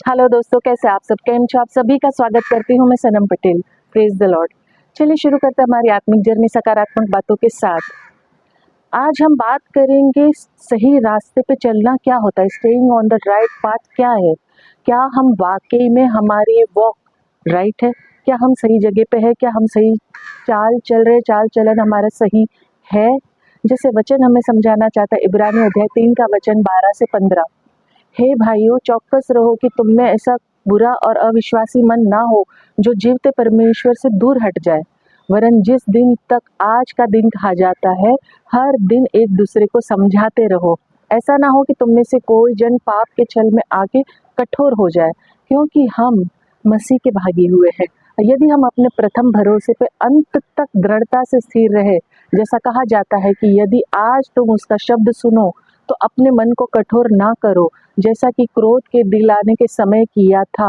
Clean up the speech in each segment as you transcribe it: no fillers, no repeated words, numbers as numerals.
Hello दोस्तों, कैसे आप सब? केम छो? आप सभी का स्वागत करती हूँ मैं, Sanam Patel. Praise the lord. चलिए शुरू करते हैं हमारी आत्मिक जर्नी सकारात्मक बातों के साथ। आज हम बात करेंगे सही रास्ते पे चलना क्या होता है, staying on the right path क्या है। क्या हम वाकई में हमारी वॉक राइट है? क्या हम सही जगह पे है? क्या हम सही चाल चल रहे, चाल चलन हमारा सही है? जैसे वचन हमें समझाना चाहता है, इब्रानी अध्याय 3 का वचन 12 से 15। हे भाइयों, चौकस रहो कि तुम में ऐसा बुरा और अविश्वासी मन ना हो जो जीवते परमेश्वर से दूर हट जाए। वरन जिस दिन तक आज का दिन कहा जाता है, हर दिन एक दूसरे को समझाते रहो। ऐसा ना हो कि तुम में से कोई जन पाप के छल में आके कठोर हो जाए, क्योंकि हम मसीह के भागी हुए हैं। यदि हम अपने प्रथम भरोसे पे अंत तक दृढ़ता से स्थिर रहे, जैसा कहा जाता है कि यदि आज तुम उसका शब्द सुनो तो अपने मन को कठोर ना करो, जैसा कि क्रोध के दिलाने के समय किया था।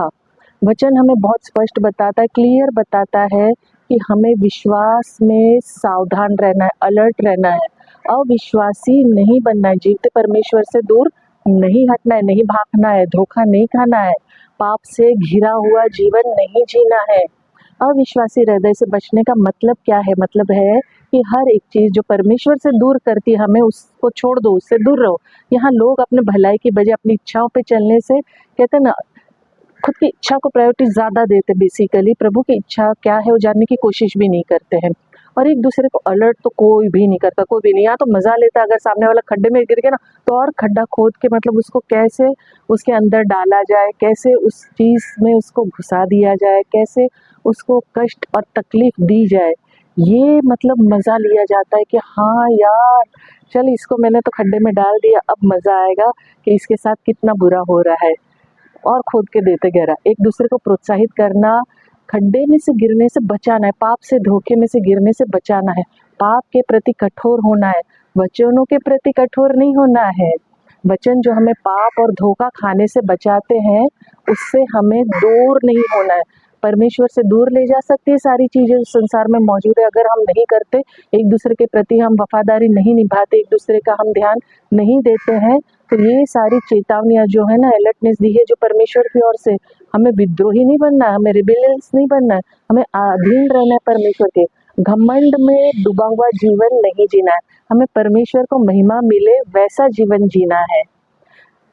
वचन हमें बहुत स्पष्ट बताता है, क्लियर बताता है कि हमें विश्वास में सावधान रहना है, अलर्ट रहना है, अविश्वासी नहीं बनना है, जीवते परमेश्वर से दूर नहीं हटना है, नहीं भागना है, धोखा नहीं खाना है, पाप से घिरा हुआ जीवन नहीं जीना है। अविश्वासी हृदय से बचने का मतलब क्या है? मतलब है कि हर एक चीज जो परमेश्वर से दूर करती है हमें, उसको छोड़ दो, उससे दूर रहो। यहाँ लोग अपने भलाई की बजाय अपनी इच्छाओं पे चलने से, कहते हैं ना, खुद की इच्छा को प्रायोरिटी ज्यादा देते, बेसिकली प्रभु की इच्छा क्या है वो जानने की कोशिश भी नहीं करते हैं। और एक दूसरे को अलर्ट तो कोई भी नहीं करता, कोई भी नहीं। यहाँ तो मजा लेता, अगर सामने वाला खड्डे में गिर गया ना तो और खड्डा खोद के मतलब उसको कैसे उसके अंदर डाला जाए, कैसे उस चीज में उसको घुसा दिया जाए, कैसे उसको कष्ट और तकलीफ दी जाए, ये मतलब मजा लिया जाता है कि हाँ यार, चल इसको मैंने तो खड्डे में डाल दिया, अब मजा आएगा कि इसके साथ कितना बुरा हो रहा है, और खोद के देते गहरा। एक दूसरे को प्रोत्साहित करना, खड्डे में से गिरने से बचाना है, पाप से धोखे में से गिरने से बचाना है, पाप के प्रति कठोर होना है, वचनों के प्रति कठोर नहीं होना है। वचन जो हमें पाप और धोखा खाने से बचाते हैं, उससे हमें दूर नहीं होना है। परमेश्वर से दूर ले जा सकती है सारी चीजें इस संसार में मौजूद है, अगर हम नहीं करते, एक दूसरे के प्रति हम वफादारी नहीं निभाते, एक दूसरे का हम ध्यान नहीं देते हैं, तो ये सारी चेतावनियां जो है ना, अलर्टनेस दी है जो परमेश्वर की ओर से, हमें विद्रोही नहीं बनना है, हमें रिबेलियस नहीं बनना है, हमें अधीन रहना है परमेश्वर के। घमंड में डूबा हुआ जीवन नहीं जीना है, हमें परमेश्वर को महिमा मिले वैसा जीवन जीना है।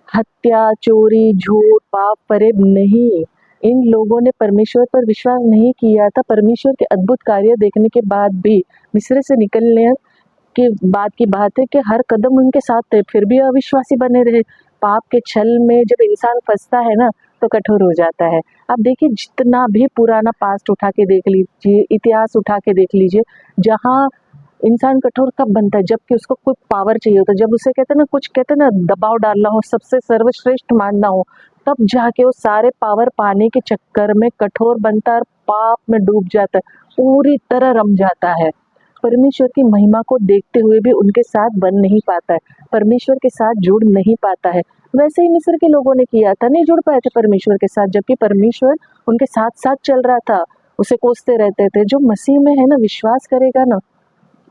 हत्या, चोरी, झूठ, पाप, फरेब नहीं। इन लोगों ने परमेश्वर पर विश्वास नहीं किया था। परमेश्वर के अद्भुत कार्य देखने के बाद भी, मिस्र से निकलने के बाद की बात है कि हर कदम उनके साथ थे, फिर भी अविश्वासी बने रहे। पाप के छल में जब इंसान फंसता है ना, तो कठोर हो जाता है। आप देखिए, जितना भी पुराना पास्ट उठा के देख लीजिए, इतिहास उठा के देख लीजिए, जहाँ इंसान कठोर कब बनता है? जबकि उसको कोई पावर चाहिए होता है, जब उसे कहते हैं ना, कुछ कहते हैं ना, दबाव डालना हो, सबसे सर्वश्रेष्ठ मानना हो, तब जाके वो सारे पावर पाने के चक्कर में कठोर बनता है और पाप में डूब जाता है, पूरी तरह रम जाता है। परमेश्वर की महिमा को देखते हुए भी उनके साथ बन नहीं पाता है, परमेश्वर के साथ जुड़ नहीं पाता है। वैसे ही मिस्र के लोगों ने किया था, नहीं जुड़ पाए थे परमेश्वर के साथ, जबकि परमेश्वर उनके साथ साथ चल रहा था, उसे कोसते रहते थे। जो मसीह में है ना, विश्वास करेगा ना,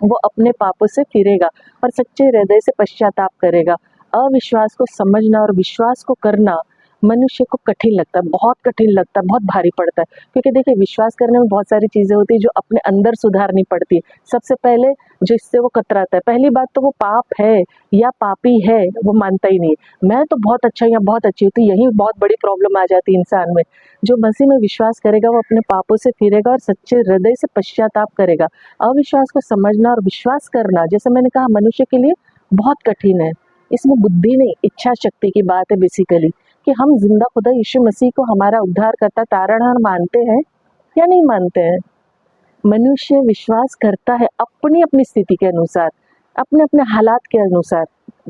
वो अपने पापों से फिरेगा और सच्चे हृदय से पश्चाताप करेगा। अविश्वास को समझना और विश्वास को करना मनुष्य को कठिन लगता है, बहुत कठिन लगता है, बहुत भारी पड़ता है। क्योंकि देखिए, विश्वास करने में बहुत सारी चीजें होती है जो अपने अंदर सुधारनी पड़ती है। सबसे पहले जिससे वो कतराता है, पहली बात तो वो पाप है या पापी है वो मानता ही नहीं। मैं तो बहुत अच्छा या बहुत अच्छी होती, यही बहुत बड़ी प्रॉब्लम आ जाती है इंसान में। जो मसीह में विश्वास करेगा वो अपने पापों से फिरेगा और सच्चे हृदय से पश्चाताप करेगा। अविश्वास को समझना और विश्वास करना, जैसे मैंने कहा, मनुष्य के लिए बहुत कठिन है। इसमें बुद्धि नहीं, इच्छा शक्ति की बात है बेसिकली, कि हम जिंदा खुदा यीशु मसीह को हमारा उद्धारकर्ता तारणहार मानते हैं या नहीं मानते हैं। मनुष्य विश्वास करता है अपनी अपनी स्थिति के अनुसार, अपने अपने हालात के अनुसार।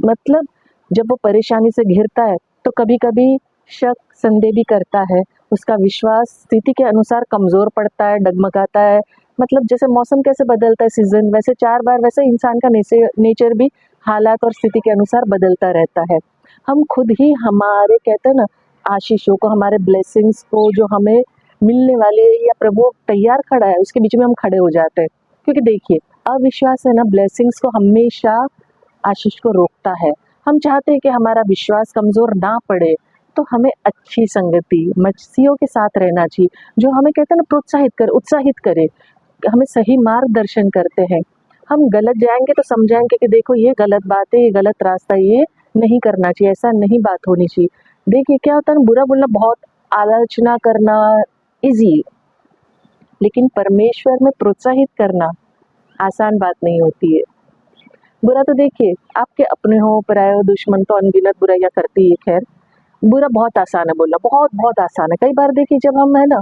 मतलब जब वो परेशानी से घिरता है तो कभी कभी शक संदेह भी करता है, उसका विश्वास स्थिति के अनुसार कमजोर पड़ता है, डगमगाता है। मतलब जैसे मौसम कैसे बदलता है, सीजन वैसे 4 बार, वैसे इंसान का नेचर भी हालात और स्थिति के अनुसार बदलता रहता है। हम खुद ही हमारे, कहते हैं ना, आशीषों को, हमारे ब्लेसिंग्स को जो हमें मिलने वाले या प्रभु तैयार खड़ा है उसके बीच में हम खड़े हो जाते हैं। क्योंकि देखिए, अविश्वास है ना, ब्लेसिंग्स को हमेशा, आशीष को रोकता है। हम चाहते हैं कि हमारा विश्वास कमजोर ना पड़े, तो हमें अच्छी संगति, मसीहियों के साथ रहना चाहिए, जो हमें कहते हैं ना प्रोत्साहित करे, उत्साहित करे, हमें सही मार्गदर्शन करते हैं। हम गलत जाएंगे तो समझाएंगे कि देखो ये गलत बात है, ये गलत रास्ता है, ये नहीं करना चाहिए, ऐसा नहीं बात होनी चाहिए। देखिए क्या होता है ना, बुरा बोलना, बहुत आलोचना करना इजी, लेकिन परमेश्वर में प्रोत्साहित करना आसान बात नहीं होती है। बुरा तो देखिए आपके अपने हो, पराये हो, दुश्मन तो अनगिनत बुराइयां करती है। खैर, बुरा बहुत आसान है बोलना, बहुत बहुत आसान है। कई बार देखिए जब हम है ना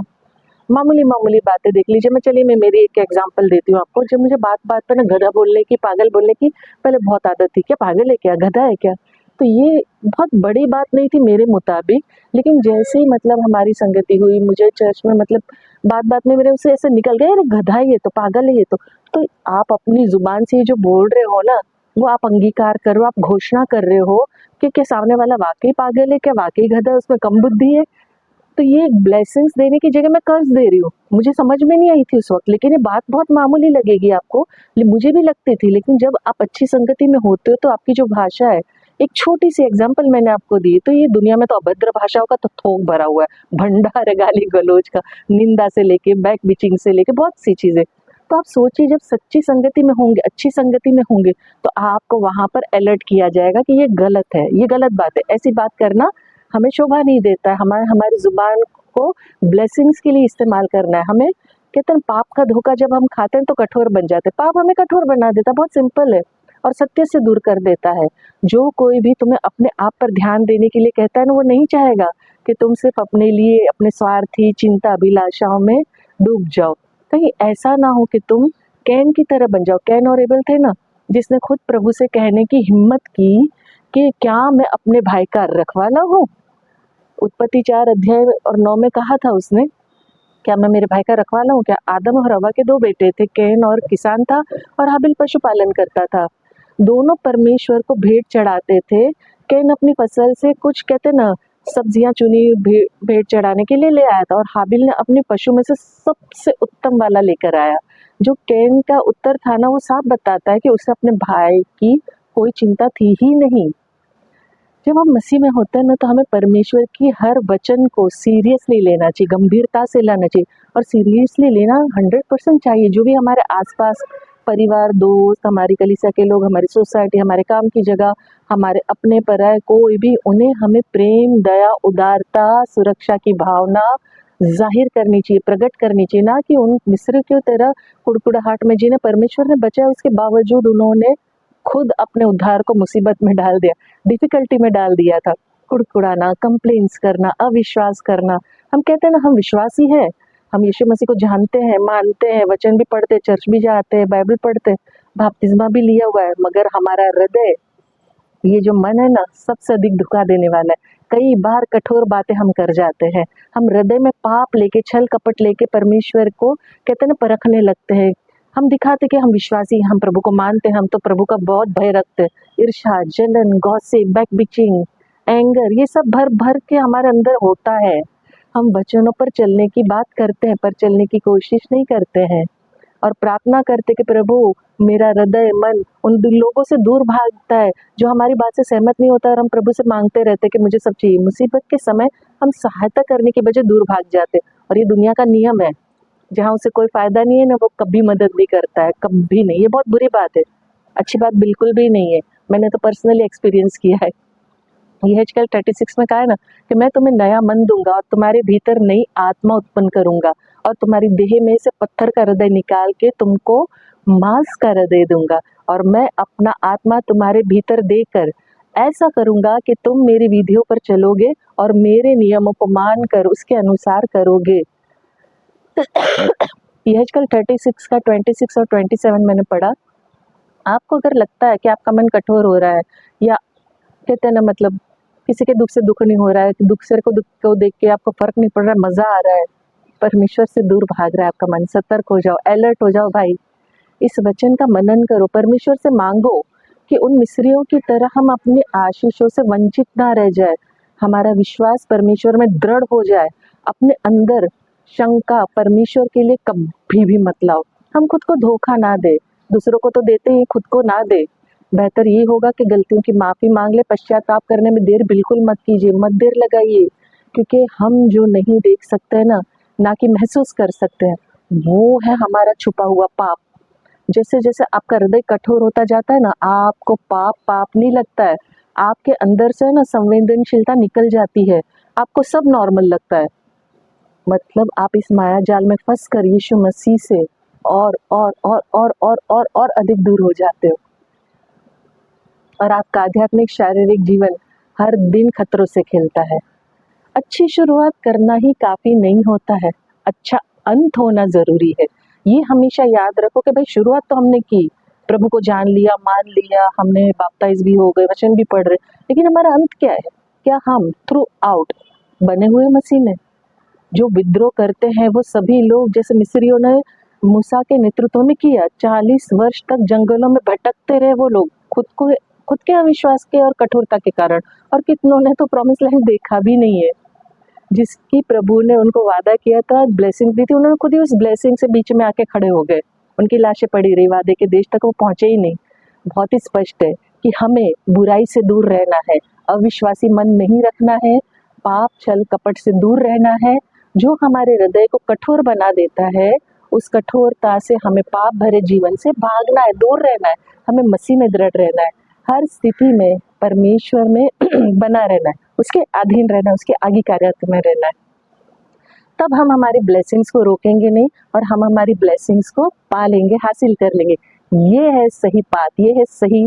मामूली मामूली बातें देख लीजिए, मैं मेरी एक एग्जांपल देती हूँ आपको। जब मुझे बात बात पे ना गधा बोलने की, पागल बोलने की पहले बहुत आदत थी, क्या पागल है, क्या गधा है क्या, तो ये बहुत बड़ी बात नहीं थी मेरे मुताबिक। लेकिन जैसे ही मतलब हमारी संगति हुई, मुझे चर्च में मतलब बात बात में मेरे उसे ऐसे निकल गया, अरे गधा है ये तो, पागल है ये तो आप अपनी जुबान से ये जो बोल रहे हो ना, वो आप अंगीकार कर रहे हो, आप घोषणा कर रहे हो कि क्या सामने वाला वाकई पागल है, क्या वाकई गधा है, उसमें कम बुद्धि है। तो ये ब्लेसिंग्स देने की जगह मैं कर्ज दे रही हूँ। मुझे समझ में नहीं आई थी उस वक्त, लेकिन ये बात बहुत मामूली लगेगी आपको, मुझे भी लगती थी। लेकिन जब आप अच्छी संगति में होते हो तो आपकी जो भाषा है, एक छोटी सी एग्जाम्पल मैंने आपको दी, तो ये दुनिया में तो अभद्र भाषाओं का तो थोक भरा हुआ है, भंडार है गाली गलौज का, निंदा से लेके बैक बिचिंग से लेके बहुत सी चीजें। तो आप सोचिए जब सच्ची संगति में होंगे, अच्छी संगति में होंगे, तो आपको वहां पर अलर्ट किया जाएगा कि ये गलत है, ये गलत बात है, ऐसी बात करना हमें शोभा नहीं देता है। हमारी जुबान को ब्लेसिंग्स के लिए इस्तेमाल करना है। हमें कहते हैं पाप का धोखा जब हम खाते हैं तो कठोर बन जाते हैं, पाप हमें कठोर बना देता है, बहुत सिंपल है, और सत्य से दूर कर देता है। जो कोई भी तुम्हें अपने आप पर ध्यान देने के लिए कहता है ना, वो नहीं चाहेगा कि तुम सिर्फ अपने लिए, अपने स्वार्थी चिंता अभिलाषाओं में डूब जाओ। कहीं ऐसा ना हो कि तुम कैन की तरह बन जाओ। कैन और एबल थे ना, जिसने खुद प्रभु से कहने की हिम्मत की कि क्या मैं अपने भाई का रखवाला हूँ। उत्पत्ति 4 अध्याय और 9 में कहा था उसने, क्या मैं मेरे भाई का रखवाला हूँ क्या। आदम और हवा के 2 बेटे थे, कैन और किसान था और हाबिल पशुपालन करता था। दोनों परमेश्वर को भेंट चढ़ाते थे। कैन अपनी फसल से कुछ कहते ना सब्जियां चुनी भेंट चढ़ाने के लिए ले आया था, और हाबिल ने अपने पशु में से सबसे उत्तम वाला लेकर आया। जो कैन का उत्तर था ना, वो साफ बताता है कि उसे अपने भाई की कोई चिंता थी ही नहीं। जब हम मसीह में होते हैं ना, तो हमें परमेश्वर की हर वचन को सीरियसली लेना चाहिए, गंभीरता से लेना चाहिए, और सीरियसली लेना 100% चाहिए। जो भी हमारे आसपास परिवार, दोस्त, हमारी कलीसिया के लोग, हमारी सोसाइटी, हमारे काम की जगह, हमारे अपने पराये कोई भी, उन्हें हमें प्रेम, दया, उदारता, सुरक्षा की भावना जाहिर करनी चाहिए, प्रकट करनी चाहिए। ना कि उन मिस्र की तरह कुड़कुड़ाहट में, जिन्हें परमेश्वर ने बचाया, उसके बावजूद उन्होंने खुद अपने उद्धार को मुसीबत में डाल दिया, डिफिकल्टी में डाल दिया था। कुड़कुड़ाना, कंप्लेंट्स करना, अविश्वास करना। हम कहते हैं ना हम विश्वासी हैं, हम यीशु मसीह को जानते हैं, मानते हैं, वचन भी पढ़ते, चर्च भी जाते हैं, बाइबल पढ़ते, बपतिस्मा भी लिया हुआ है, मगर हमारा हृदय, ये जो मन है ना, सबसे अधिक धोखा देने वाला है। कई बार कठोर बातें हम कर जाते हैं, हम हृदय में पाप लेके, छल कपट लेके परमेश्वर को कहते हैं ना परखने लगते हैं। हम दिखाते कि हम विश्वासी हैं, हम प्रभु को मानते हैं, हम तो प्रभु का बहुत भय रखते हैं। ईर्ष्या, जलन, गॉसिप, बैक बिचिंग, एंगर, ये सब भर भर के हमारे अंदर होता है। हम वचनों पर चलने की बात करते हैं, पर चलने की कोशिश नहीं करते हैं, और प्रार्थना करते कि प्रभु मेरा हृदय, मन उन लोगों से दूर भागता है जो हमारी बात से सहमत नहीं होता, और हम प्रभु से मांगते रहते कि मुझे सब चाहिए। मुसीबत के समय हम सहायता करने के बजाय दूर भाग जाते, और ये दुनिया का नियम है, जहाँ उसे कोई फायदा नहीं है ना, वो कभी मदद नहीं करता है, कभी नहीं। ये बहुत बुरी बात है, अच्छी बात बिल्कुल भी नहीं है। मैंने तो पर्सनली एक्सपीरियंस किया है। यहेजकेल 36 में कहा है ना कि मैं तुम्हें नया मन दूंगा और तुम्हारे भीतर नई आत्मा उत्पन्न करूंगा, और तुम्हारी देह में से पत्थर का हृदय निकाल के तुमको मांस का हृदय दूंगा, और मैं अपना आत्मा तुम्हारे भीतर देकर ऐसा करूंगा कि तुम मेरी विधियों पर चलोगे और मेरे नियमों को मान कर उसके अनुसार करोगे। यहेजकेल 36 का 26 और 27 मैंने पढ़ा। आपको अगर लगता है कि आपका मन कठोर हो रहा है, या कहते हैं ना मतलब किसी के दुख से दुख नहीं हो रहा है, दुख को देख के आपको फर्क नहीं पड़ रहा है, मजा आ रहा है, परमेश्वर से दूर भाग रहा है आपका मन, सतर्क हो जाओ, अलर्ट हो जाओ भाई। इस वचन का मनन करो, परमेश्वर से मांगो कि उन मिस्रियों की तरह हम अपने आशीषों से वंचित ना रह जाए, हमारा विश्वास परमेश्वर में दृढ़ हो जाए। अपने अंदर शंका परमेश्वर के लिए कभी भी मत लाओ। हम खुद को धोखा ना दे, दूसरों को तो देते ही खुद को ना दे। बेहतर ये होगा कि गलतियों की माफ़ी मांग ले। पश्चाताप करने में देर बिल्कुल मत कीजिए, मत देर लगाइए, क्योंकि हम जो नहीं देख सकते हैं ना कि महसूस कर सकते हैं, वो है हमारा छुपा हुआ पाप। जैसे जैसे आपका हृदय कठोर होता जाता है ना, आपको पाप पाप नहीं लगता है, आपके अंदर से ना संवेदनशीलता निकल जाती है, आपको सब नॉर्मल लगता है। मतलब आप इस माया जाल में फंस कर यीशु मसीह से और अधिक दूर हो जाते हो, और आपका आध्यात्मिक शारीरिक जीवन हर दिन खतरों से खेलता है। अच्छी शुरुआत करना ही काफ़ी नहीं होता है, अच्छा अंत होना ज़रूरी है। ये हमेशा याद रखो कि भाई शुरुआत तो हमने की, प्रभु को जान लिया, मान लिया, हमने बैप्टाइज भी हो गए, वचन भी पढ़ रहे, लेकिन हमारा अंत क्या है? क्या हम थ्रू आउट बने हुए मसीह में? जो विद्रोह करते हैं वो सभी लोग, जैसे मिस्रियों ने मूसा के नेतृत्व में किया, 40 वर्ष तक जंगलों में भटकते रहे वो लोग, खुद के अविश्वास के और कठोरता के कारण, और कितनों ने तो प्रॉमिस लैंड देखा भी नहीं है, जिसकी प्रभु ने उनको वादा किया था, ब्लेसिंग दी थी, उन्होंने खुद ही उस ब्लेसिंग से बीच में आके खड़े हो गए, उनकी लाशें पड़ी रही, वादे के देश तक वो पहुंचे ही नहीं। बहुत ही स्पष्ट है कि हमें बुराई से दूर रहना है, अविश्वासी मन नहीं रखना है, पाप छल कपट से दूर रहना है। जो हमारे हृदय को कठोर बना देता है, उस कठोरता से हमें पाप भरे जीवन से भागना है, दूर रहना है, हमें मसीह में दृढ़ रहना है, हर स्थिति में परमेश्वर में बना रहना है, उसके अधीन रहना है, उसके आज्ञाकारिता में रहना है। तब हम हमारी ब्लेसिंग्स को रोकेंगे नहीं और हम हमारी ब्लेसिंग्स को पा लेंगे, हासिल कर लेंगे। ये है सही पाथ, ये है सही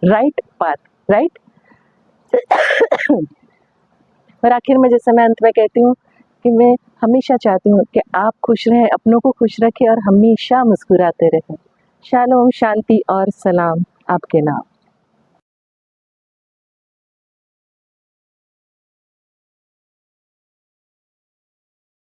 राइट पाथ, राइट। और आखिर में जैसे मैं अंत में कहती हूँ कि मैं हमेशा चाहती हूँ कि आप खुश रहें, अपनों को खुश रखें और हमेशा मुस्कुराते रहें। शालोम, शांति और सलाम आपके नाम।